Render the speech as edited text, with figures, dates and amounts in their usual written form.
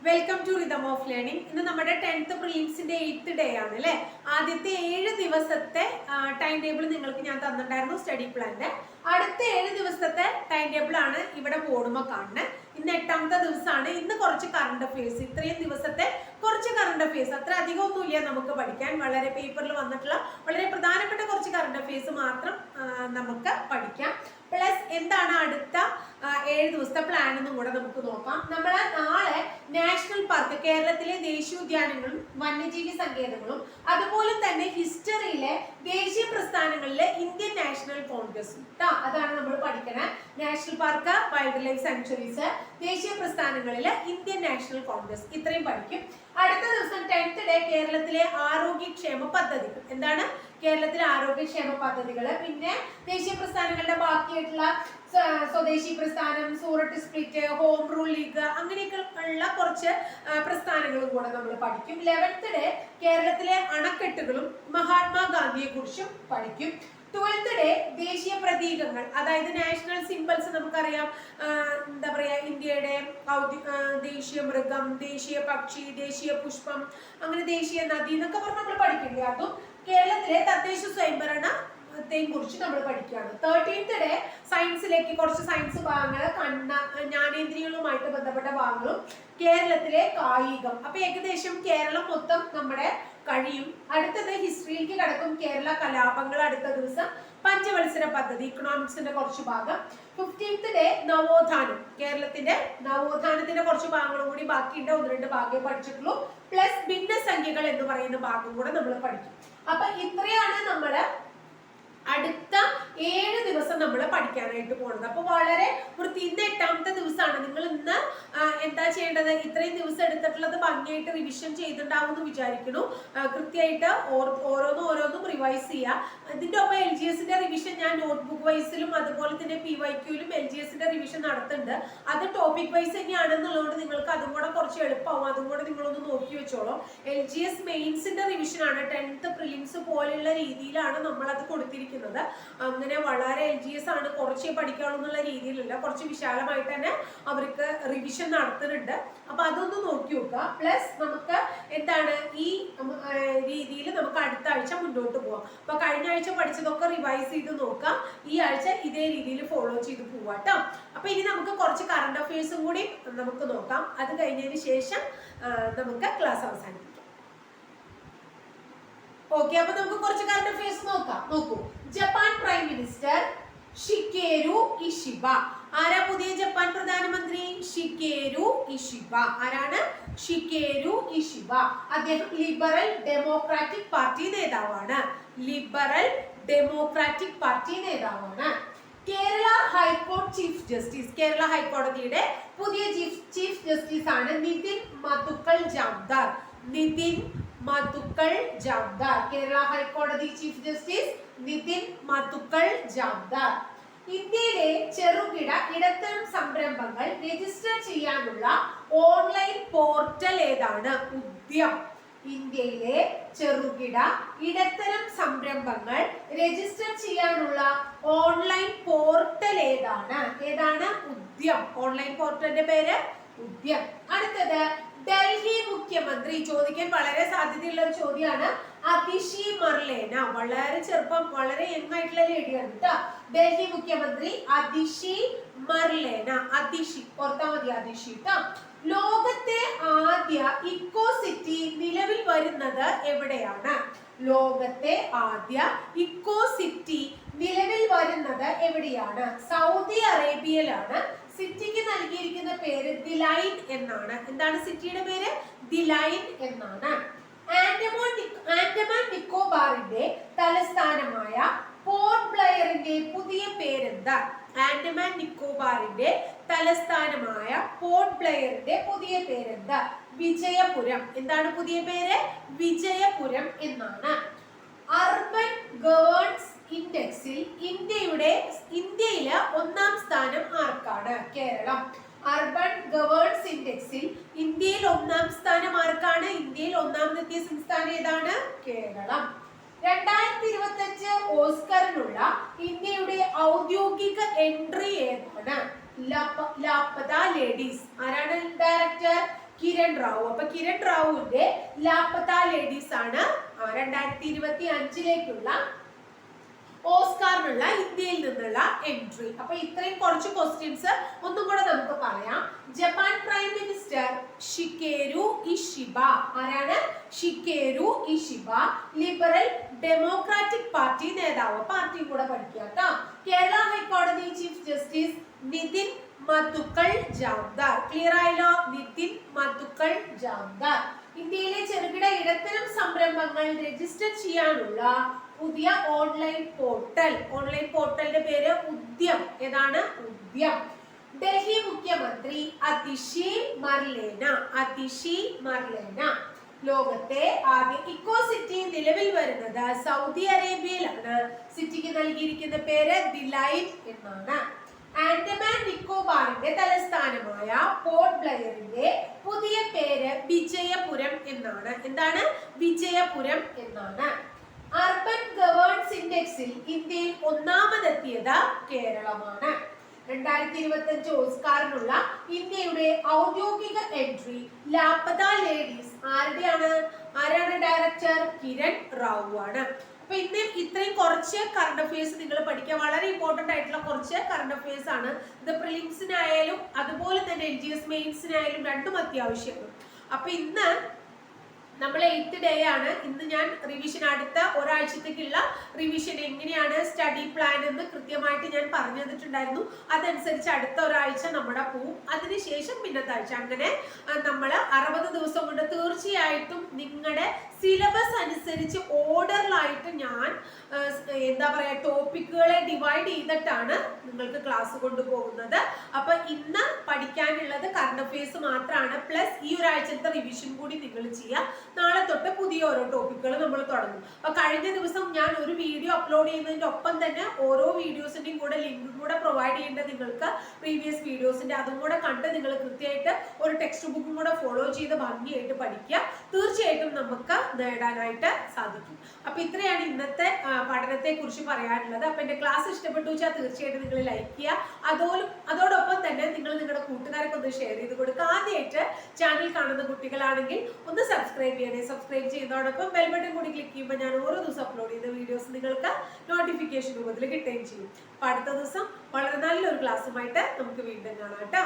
Welcome to rhythm of learning. ഇന്ന് നമ്മുടെ 10th പ്രിലിംസിന്റെ 8th day ആണ് അല്ലെ. ആദ്യത്തെ 7 ദിവസത്തെ ടൈം ടേബിൾ നിങ്ങൾക്ക് ഞാൻ തന്നിട്ടുണ്ടായിരുന്നു സ്റ്റഡി പ്ലാന്റെ. അടുത്ത 7 ദിവസത്തെ ടൈം ടേബിൾ ആണ് ഇവിടെ ബോർഡുമ്പോൾ കാണുന്നത്. ഇന്ന് 8ാമത്തെ ദിവസമാണ്. ഇന്ന് കുറച്ച് കറണ്ട് അഫയേഴ്സ്, ഇത്രയും ദിവസത്തെ കുറച്ച് കറണ്ട് അഫയേഴ്സ്, അത്ര അധികം ഒന്നുമില്ല നമുക്ക് പഠിക്കാൻ. വളരെ പേപ്പറിൽ വന്നിട്ടുള്ള വളരെ പ്രധാനപ്പെട്ട കുറച്ച് കറണ്ട് അഫയേഴ്സ് മാത്രം നമുക്ക് പഠിക്കാം. പ്ലസ് എന്താണ് അടുത്ത 7 ദിവസത്തെ പ്ലാൻ എന്നും കൂടെ നമുക്ക് നോക്കാം. നമ്മൾ നാളെ നാഷണൽ പാർക്ക്, കേരളത്തിലെ ദേശീയോദ്യാനങ്ങളും വന്യജീവി സങ്കേതങ്ങളും അതുപോലെ തന്നെ ഹിസ്റ്ററിയിലെ ദേശീയ പ്രസ്ഥാനങ്ങളിലെ ഇന്ത്യൻ നാഷണൽ കോൺഗ്രസും അതാണ് നമ്മൾ പഠിക്കുന്നത്. National park, wild life sanctuaries, ദേശീയ പ്രസ്ഥാനങ്ങളിലെ ഇന്ത്യൻ നാഷണൽ കോൺഗ്രസ്, ഇത്രയും പഠിക്കും. അടുത്ത ദിവസം 10th ഡേ കേരളത്തിലെ ആരോഗ്യക്ഷേമ പദ്ധതികൾ. എന്താണ് കേരളത്തിലെ ആരോഗ്യക്ഷേമ പദ്ധതികൾ? പിന്നെ ദേശീയ പ്രസ്ഥാനങ്ങളുടെ ബാക്കിയായിട്ടുള്ള സ്വദേശി പ്രസ്ഥാനം, Surat split, home rule league, അങ്ങനെയൊക്കെ ഉള്ള കുറച്ച് പ്രസ്ഥാനങ്ങളും കൂടെ നമ്മൾ പഠിക്കും. 11th ഡേ കേരളത്തിലെ അണക്കെട്ടുകളും മഹാത്മാഗാന്ധിയെ കുറിച്ചും പഠിക്കും. 12th ഡേ ദേശീയ പ്രതീകങ്ങൾ, അതായത് നാഷണൽ സിംബൽസ്. നമുക്കറിയാം, എന്താ പറയാ, ഇന്ത്യയുടെ ദേശീയ മൃഗം, ദേശീയ പക്ഷി, ദേശീയ പുഷ്പം, അങ്ങനെ ദേശീയ നദി എന്നൊക്കെ പറഞ്ഞ് നമ്മൾ പഠിക്കില്ലേ. അതും കേരളത്തിലെ തദ്ദേശ സ്വയംഭരണത്തെയും കുറിച്ച് നമ്മൾ പഠിക്കുകയാണ്. 13th ഡേ സയൻസിലേക്ക് കുറച്ച് സയൻസ് ഭാഗങ്ങൾ, ജ്ഞാനേന്ദ്രിയങ്ങളുമായിട്ട് ബന്ധപ്പെട്ട ഭാഗങ്ങളും, കേരളത്തിലെ കായികം. അപ്പൊ ഏകദേശം കേരളം മൊത്തം നമ്മുടെ കഴിയും. അടുത്തത് ഹിസ്റ്ററിയിലേക്ക് കിടക്കും. കേരള കലാപങ്ങൾ അടുത്ത ദിവസം. പഞ്ചവത്സര പദ്ധതി, ഇക്കണോമിക്സിന്റെ കുറച്ച് ഭാഗം. 15th ഡേ നവോത്ഥാനം, കേരളത്തിന്റെ നവോത്ഥാനത്തിന്റെ കുറച്ച് ഭാഗങ്ങളും കൂടി ബാക്കിയുണ്ട്. 1-2 ഭാഗം പഠിച്ചിട്ടുള്ളൂ. പ്ലസ് ഭിന്നസംഖ്യകൾ എന്ന് പറയുന്ന ഭാഗം കൂടെ നമ്മൾ പഠിക്കും. അപ്പൊ ഇത്രയാണ് നമ്മള് അടുത്ത 7 ദിവസം നമ്മൾ പഠിക്കാനായിട്ട് പോകുന്നത്. അപ്പൊ വളരെ ഇന്ന് 8ാമത്തെ ദിവസമാണ്. നിങ്ങൾ ഇന്ന് എന്താ ചെയ്യേണ്ടത്? ഇത്രയും ദിവസം എടുത്തിട്ടുള്ളത് ഭംഗിയായിട്ട് റിവിഷൻ ചെയ്തിട്ടുണ്ടാവും എന്ന് വിചാരിക്കുന്നു. കൃത്യമായിട്ട് ഓരോന്നും റിവൈസ് ചെയ്യുക. ഇതിന്റെ ഒപ്പം LGSന്റെ റിവിഷൻ ഞാൻ നോട്ട്ബുക്ക് വൈസിലും അതുപോലെ തന്നെ PYQലും LGSന്റെ റിവിഷൻ നടത്തുന്നുണ്ട്. അത് ടോപ്പിക് വൈസ് തന്നെയാണെന്നുള്ളതുകൊണ്ട് നിങ്ങൾക്ക് അതും കൂടെ കുറച്ച് എളുപ്പമാവും. അതും കൂടെ നിങ്ങളൊന്ന് നോക്കി വെച്ചോളൂ. LGS മെയിൻസിന്റെ റിവിഷൻ ആണ്. 10th പ്രിലിംസ് പോലെയുള്ള രീതിയിലാണ് നമ്മൾ അത് കൊടുത്തിരിക്കുന്നത്. അങ്ങനെ വളരെ LGS ആണ്, കുറച്ചേ പഠിക്കാവുള്ളൂ എന്നുള്ള രീതിയിലല്ല, കുറച്ച് വിശാലമായിട്ട് തന്നെ അവർക്ക് റിവിഷൻ നടത്തുന്നുണ്ട്. അപ്പൊ അതൊന്ന് നോക്കി നോക്കുക. പ്ലസ് നമുക്ക് എന്താണ് ഈ രീതിയിൽ നമുക്ക് അടുത്ത ആഴ്ച മുന്നോട്ട് പോവാം. അപ്പൊ കഴിഞ്ഞ ആഴ്ച പഠിച്ചതൊക്കെ റിവൈസ് ചെയ്ത് നോക്കാം. ഈ ആഴ്ച ഇതേ രീതിയിൽ ഫോളോ ചെയ്ത് പോവാട്ടോ. അപ്പൊ ഇനി നമുക്ക് കുറച്ച് കറണ്ട് അഫയേഴ്സും കൂടി നമുക്ക് നോക്കാം. അത് കഴിഞ്ഞതിന് ശേഷം നമുക്ക് ക്ലാസ് അവസാനിപ്പിക്കാം. ഓക്കെ, അപ്പൊ നമുക്ക് കുറച്ച് കറണ്ട് അഫയേഴ്സ് നോക്കാം. നോക്കൂ, Japan prime minister Shigeru Ishiba. ആരാ പുതിയ ജപ്പാൻ പ്രധാനമന്ത്രി? Shigeru Ishiba. ആരാണ്? Shigeru Ishiba. അദ്ദേഹം ലിബറൽ ഡെമോക്രാറ്റിക് പാർട്ടി നേതാവാണ്. ലിബറൽ ഡെമോക്രാറ്റിക് പാർട്ടി നേതാവാണ്. കേരള ഹൈക്കോടതി ചീഫ് ജസ്റ്റിസ്, കേരള ഹൈക്കോടതിയുടെ പുതിയ ചീഫ് ജസ്റ്റിസ് ആണ് നിതിൻ മധുക്കൽ ജാംദാർ. നിതിൻ മധുക്കൽ ജാംദാർ, കേരള ഹൈക്കോടതി ചീഫ് ജസ്റ്റിസ് നിതിൻ മധുക്കൽ ജാംദാർ. ഇന്ത്യയിലെ ചെറുകിട ഇടത്തരം സംരംഭങ്ങൾ രജിസ്റ്റർ ചെയ്യാനുള്ള ഓൺലൈൻ പോർട്ടൽ ഏതാണ്? ഉദ്യം. ഇന്ത്യയിലെ ചെറുകിട ഇടത്തരം സംരംഭങ്ങൾ രജിസ്റ്റർ ചെയ്യാനുള്ള ഓൺലൈൻ പോർട്ടൽ ഏതാണ്? ഉദ്യം. ഓൺലൈൻ പോർട്ടലിന്റെ പേര് ഉദ്യം. അടുത്തത് ഡൽഹി മുഖ്യമന്ത്രി. ചോദിക്കാൻ വളരെ സാധ്യതയുള്ള ഒരു ചോദ്യമാണ്. അതിഷി മർലേന, വളരെ ചെറുപ്പം, വളരെ യങ് ആയിട്ടുള്ള ലേഡിയാണ് കേട്ടോ. ഡൽഹി മുഖ്യമന്ത്രി അതിഷി മർലേന. അതിഷി ഓർത്താ മതി, അതിഷി ട്ടോ. ലോകത്തെ ആദ്യ ഇക്കോ സിറ്റി നിലവിൽ വരുന്നത് എവിടെയാണ്? ലോകത്തെ ആദ്യ ഇക്കോ സിറ്റി നിലവിൽ വരുന്നത് എവിടെയാണ്? സൗദി അറേബ്യയിലാണ്. സിറ്റിക്ക് നൽകിയിരിക്കുന്ന പേര് ദിലൈൻ എന്നാണ്. എന്താണ് സിറ്റിയുടെ പേര്? ദിലൈൻ എന്നാണ്. ആൻഡമാൻ നിക്കോബാറിന്റെ തലസ്ഥാനമായ പോർട്ട് ബ്ലെയറിന്റെ പുതിയ പേരെന്താ? ആൻഡമാൻ നിക്കോബാറിന്റെ തലസ്ഥാനമായ പോർട്ട് ബ്ലെയറിന്റെ പുതിയ പേരെന്താ? വിജയപുരം. എന്താണ് പുതിയ പേര്? വിജയപുരം എന്നാണ്. അർബൻ ഗവേൺസ് ഇൻഡെക്സിൽ ഇന്ത്യയിലെ 1ാം സ്ഥാനം ആർക്കാണ്? കേരളം. അർബൻ ഗവേൺസ് ഇൻഡെക്സിൽ ഇന്ത്യയിൽ 1ാം സ്ഥാനം ആർക്കാണ്? ഇന്ത്യയിൽ 1ാമത്തെ സംസ്ഥാനം ഏതാണ്? കേരളം. 2025 ഓസ്കറിനുള്ള ഇന്ത്യയുടെ ഔദ്യോഗിക എൻട്രി ഏതാണ്? ലാപ്പത ലേഡീസ്. ആരാണ് ഡയറക്ടർ? കിരൺ റാവു. അപ്പൊ കിരൺ റാവുവിന്റെ ലാപ്പത ലേഡീസ് ആണ് 2025 ഓസ്കാറിനുള്ള ഇന്ത്യയിൽ നിന്നുള്ള എൻട്രി. അപ്പൊ ഇത്രയും കുറച്ച് ക്വസ്റ്റ്യൻസ് ഒന്നും കൂടെ നമുക്ക് പറയാം. Japan prime minister Shigeru Ishiba. ആരാണ്? Shigeru Ishiba. Liberal Democratic Party നേതാവ്. പാർട്ടിയും കൂടെ പഠിക്കുക കേട്ടോ. കേരള ഹൈക്കോടതി chief justice Nitin Madhukar Jamdar. Clear ആയല്ലോ? നിതിൻ മധുക്കൽ ജാംദാർ. ഇന്ത്യയിലെ ചെറുകിട ഇടത്തരം സംരംഭങ്ങൾ രജിസ്റ്റർ ചെയ്യാനുള്ള പുതിയ ഓൺലൈൻ പോർട്ടൽ. ഓൺലൈൻ പോർട്ടലിന്റെ പേര് ഉദ്യം. ഏതാണ്? ഉദ്യം. ഡൽഹി മുഖ്യമന്ത്രി അതിഷി മർലേന. അതിഷി മർലേന. ലോകത്തെ ആദ്യ ഇക്കോ സിറ്റി നിലവിൽ വരുന്നത് സൗദി അറേബ്യയിലാണ്. സിറ്റിക്ക് നൽകിയിരിക്കുന്ന പേര് ദിലൈറ്റ് എന്നാണ്. ആൻഡമാൻ നിക്കോബാറിന്റെ തലസ്ഥാനമായ പോർട്ട് ബ്ലെയറിന്റെ പുതിയ പേര് വിജയപുരം എന്നാണ്. എന്താണ്? വിജയപുരം എന്നാണ്. അർബൻ ഗവേൺസ് ഇൻഡെക്സിൽ ഇന്ത്യയിൽ ഒന്നാമതെത്തിയത് കേരളമാണ്. 2025 ഓസ്കാറിനുള്ള ഇന്ത്യയുടെ ഔദ്യോഗിക എൻട്രി ലാപ്പത ലേഡീസ്. ആരാണ് ഡയറക്ടർ? കിരൺ റാവു ആണ്. അപ്പൊ ഇന്ന് ഇത്രയും കുറച്ച് കറണ്ട് അഫയേഴ്സ് നിങ്ങൾ പഠിക്കുക. വളരെ ഇമ്പോർട്ടന്റ് ആയിട്ടുള്ള കുറച്ച് കറണ്ട് അഫയേഴ്സ് ആണ്. ഇത് പ്രിലിംസിനായാലും അതുപോലെ തന്നെ LGS മെയിൻസിനായാലും രണ്ടും അത്യാവശ്യമാണ്. അപ്പൊ ഇന്ന് നമ്മൾ 8th ഡേ ആണ്. ഇന്ന് ഞാൻ റിവിഷൻ, അടുത്ത ഒരാഴ്ചത്തേക്കുള്ള റിവിഷൻ എങ്ങനെയാണ് സ്റ്റഡി പ്ലാൻ എന്ന് കൃത്യമായിട്ട് ഞാൻ പറഞ്ഞു തന്നിട്ടുണ്ടായിരുന്നു. അതനുസരിച്ച് അടുത്ത ഒരാഴ്ച നമ്മുടെ പോവും. അതിനുശേഷം പിന്നത്തെ ആഴ്ച. അങ്ങനെ നമ്മൾ 60 ദിവസം കൊണ്ട് തീർച്ചയായിട്ടും നിങ്ങളുടെ സിലബസ് അനുസരിച്ച് ഓർഡറിലായിട്ട് ഞാൻ എന്താ പറയാ ടോപ്പിക്കുകളെ ഡിവൈഡ് ചെയ്തിട്ടാണ് നിങ്ങൾക്ക് ക്ലാസ് കൊണ്ടുപോകുന്നത്. അപ്പൊ ഇന്ന് പഠിക്കാനുള്ളത് കറണ്ട് അഫയേഴ്സ് മാത്രമാണ്. പ്ലസ് ഈ ഒരാഴ്ചത്തെ റിവിഷൻ കൂടി നിങ്ങൾ ചെയ്യുക. നാളെ തൊട്ട് പുതിയ ഓരോ ടോപ്പിക്കുകൾ നമ്മൾ തുടങ്ങും. അപ്പൊ കഴിഞ്ഞ ദിവസം ഞാൻ ഒരു വീഡിയോ അപ്ലോഡ് ചെയ്യുന്നതിന്റെ ഒപ്പം തന്നെ ഓരോ വീഡിയോസിന്റെയും കൂടെ ലിങ്കും കൂടെ പ്രൊവൈഡ് ചെയ്യേണ്ടത് നിങ്ങൾക്ക് പ്രീവിയസ് വീഡിയോസിന്റെ. അതും കൂടെ കണ്ട് നിങ്ങൾ കൃത്യമായിട്ട് ഒരു ടെക്സ്റ്റ് ബുക്കും കൂടെ ഫോളോ ചെയ്ത് ഭംഗിയായിട്ട് പഠിക്കുക. തീർച്ചയായിട്ടും നമുക്ക് നേടാനായിട്ട് സാധിക്കും. അപ്പൊ ഇത്രയാണ് ഇന്നത്തെ പഠനത്തെ കുറിച്ച് പറയാനുള്ളത്. അപ്പൊ എന്റെ ക്ലാസ് ഇഷ്ടപ്പെട്ടു വെച്ചാൽ തീർച്ചയായിട്ടും നിങ്ങൾ ലൈക്ക് ചെയ്യുക. അതോടൊപ്പം തന്നെ നിങ്ങൾ നിങ്ങളുടെ കൂട്ടുകാർക്ക് ഒന്ന് ഷെയർ ചെയ്ത് കൊടുക്കുക. ആദ്യമായിട്ട് ചാനൽ കാണുന്ന കുട്ടികളാണെങ്കിൽ ഒന്ന് സബ്സ്ക്രൈബ് ചെയ്യണേ. സബ്സ്ക്രൈബ് ചെയ്യുന്നതോടൊപ്പം ബെൽ ബട്ടൺ കൂടി ക്ലിക്ക് ചെയ്യുമ്പോൾ ഞാൻ ഓരോ ദിവസം അപ്ലോഡ് ചെയ്ത വീഡിയോസ് നിങ്ങൾക്ക് നോട്ടിഫിക്കേഷൻ രൂപത്തിൽ കിട്ടുകയും ചെയ്യും. അപ്പൊ അടുത്ത ദിവസം വളരെ നല്ലൊരു ക്ലാസ്സുമായിട്ട് നമുക്ക് വീണ്ടും കാണാം കേട്ടോ.